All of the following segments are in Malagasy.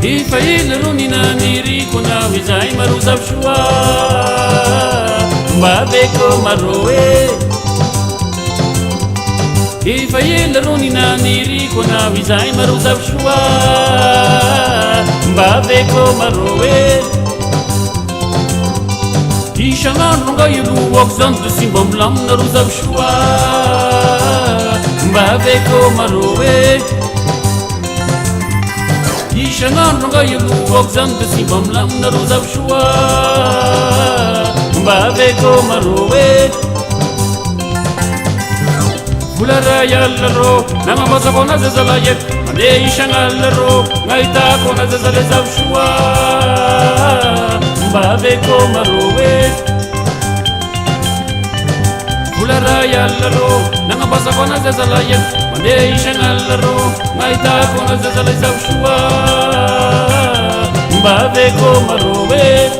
Ifa ila niriko na wizay maruzav shua mbaveko maroe Ifa ila niriko na wizay maruzav shua mbaveko maroe Ishangan nga yulu wakzantu simbamlam na ruzav shua mbaveko maroe Ishangan nga yulu wakzantu simbamlam na ruzav shua mbaveko maroe Bulara yallaro nama basako na zazalayet Mande ishangallaro ngaitako na zazalezav shua mbaveko maroe Bulara yallaro nama basako na zazalayet Mande ishangallaro ngaitako na zazalezav shua mbaveko maroe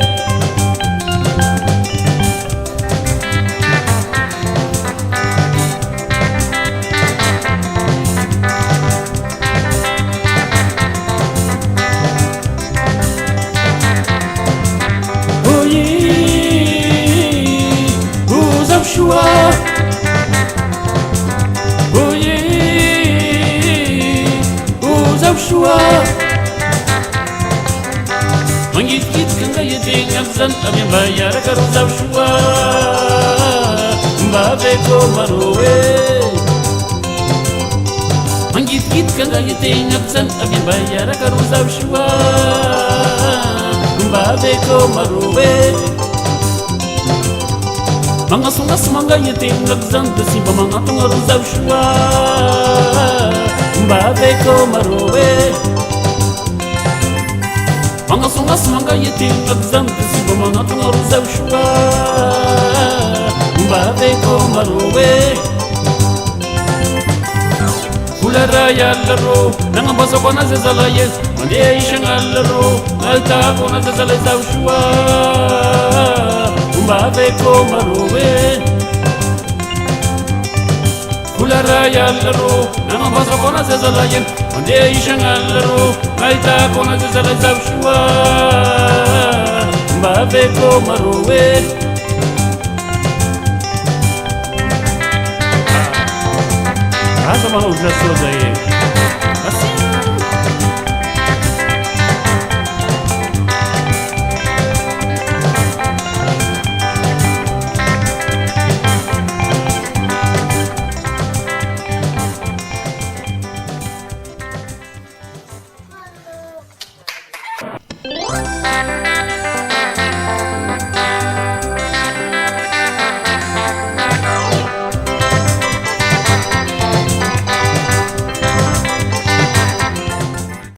Mangit-git kanga yeting abzan Abyan bayara karuzav shua mbaveko maroe Mangit-git kanga yeting abzan Abyan bayara karuzav shua mbaveko maroe Mga sungas mga yeting abzan Simba mga tungaruzav shua mbaveko maroe Mga sungas mga yeting abzan Simba mga tungaruzav shua mbaveko maroe Kulara yallaro Nanga basako na zazalayet Mande ishangallaro Altako na zazalezav shua mbaveko maroe Kulara yallaro Nanga basako na zazalayet Mande ishangallaro Altako na zazalezav shua mbaveko maroe ZHASOA